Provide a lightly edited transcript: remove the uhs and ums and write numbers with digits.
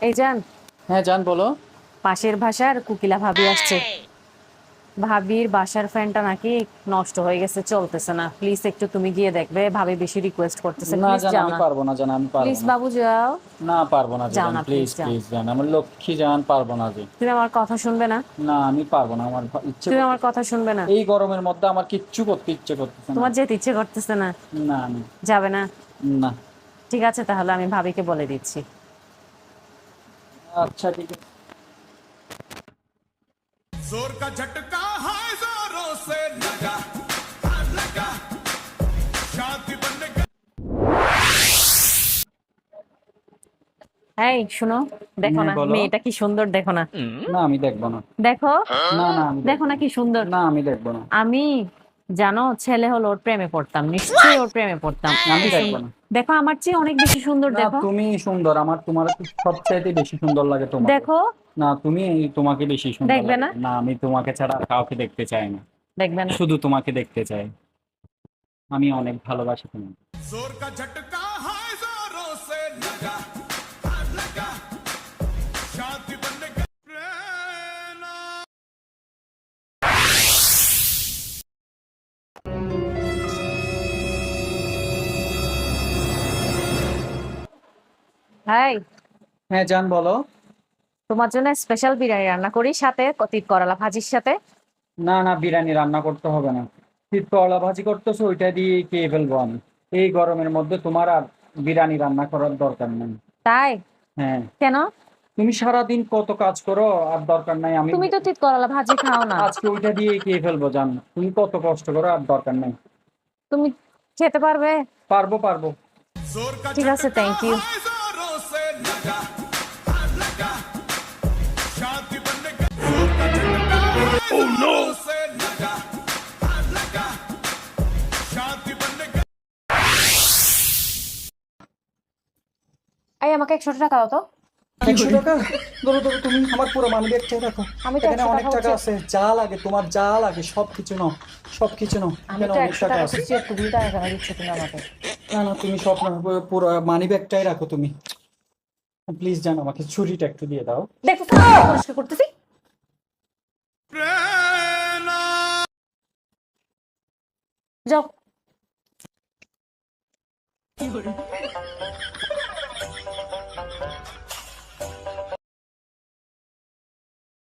এই জান, হ্যাঁ জান বলো। পাশের বাসার কুকিলা ভাবি আসছে। ভাবির বাসার ফ্যানটা নাকি নষ্ট হয়ে গেছে, চলতেছে না। প্লিজ একটু তুমি গিয়ে দেখবে, ভাবি বেশি রিকোয়েস্ট করতেছে। না প্লিজ জান যাও আমি না। পারবো না, জান আমি পারবো প্লিজ না। বাবু যাও। না পারবো না যাও জান, না, প্লিজ প্লিজ যাও। প্লিজ জান, আমার লক্ষ্মী জান, পারবো না জি। তুমি আমার কথা শুনবে না? না আমি পারবো না, আমার ইচ্ছে তুমি আমার করতেছে না। কথা শুনবে না? এই গরমের মধ্যে আমার কিচ্ছু করতে ইচ্ছে করতেছে না। তোমার যেতে ইচ্ছে করতেছে না? না না। যাবে না? না। ঠিক আছে, তাহলে আমি ভাবিকে বলে দিচ্ছি। আচ্ছা ঠিক আছে। जोर का झटका है जोरों से लगा लगा शादी बनने का এই শুনো, দেখো হ্যাঁ না বলো। মেয়েটা কি সুন্দর, দেখো না। না আমি দেখবো না। দেখো, না না আমি দেখো দেখবো না না। কি সুন্দর। না আমি দেখবো না। আমি, জানো, ছেলে হলো ওর প্রেমে পড়তাম, নিশ্চয়ই ওর প্রেমে পড়তাম। আমি কি দেখবো সুন্দর। না। দেখো, আমার চেয়ে অনেক বেশি সুন্দর, না দেখো। তুমি সুন্দর, আমার তোমার সবচাইতে বেশি সুন্দর লাগে তোমাকে। দেখো, না তুমি, তোমাকে বেশি সুন্দর দেখবে লাগে। না? না আমি তোমাকে ছাড়া আর কাউকে দেখতে চাই না, দেখবে না? শুধু তোমাকে দেখতে চাই। আমি অনেক ভালোবাসি তোমাকে। जोर का झटका है जोरों से लगा लगा शादी बनने का प्रेरणा হাই, হ্যাঁ জান বলো। তোমার জন্য স্পেশাল বিরিয়ানি রান্না করি, সাথে তিত করলা ভাজির সাথে। না না, বিরিয়ানি রান্না করতে হবে না। শীত করলা ভাজি করতেছো, ওইটা দিয়ে খেয়ে ফেলবো আমি। এই গরমের মধ্যে তোমার আর বিরিয়ানি রান্না করার দরকার নেই। তাই? হ্যাঁ। কেন? তুমি সারাদিন কত কাজ করো, আর দরকার নাই আমি। তুমি তো তিত করলা ভাজি খাও না। আজকে ওইটা দিয়ে খেয়ে ফেলবো জান। তুমি কত কষ্ট করো, আর দরকার নাই। তুমি খেতে পারবে? পারবো পারবো। जोर का ঠিক আছে, झटका থ্যাংক ইউ। है जोरों से लगा लगा शादी बनने का जोर का झटका है जोरों से लगा लगा शादी बनने का এই আমাকে 100 টাকা দাও তো। 100 টাকা? ধরো ধরো, তুমি আমার পুরো মানি ব্যাগটা রাখো। আমি তো এখানে 100 অনেক টাকা টাকা হচ্ছে। আছে, যা লাগে তোমার, যা লাগে সবকিছু নাও, সবকিছু নাও। আমি এখানে তো অনেক 100 টাকা টাকা আছে। খুঁজছি, একটু 2 টাকা কেন দিচ্ছ তুমি আমাকে? না না, তুমি সব না, পুরো মানি ব্যাগটাই রাখো তুমি। প্লিজ জানো, আমাকে ছুরিটা একটু দিয়ে দাও। দেখো তো, আমি পরিষ্কার করতেছি। प्रेरणा যাও।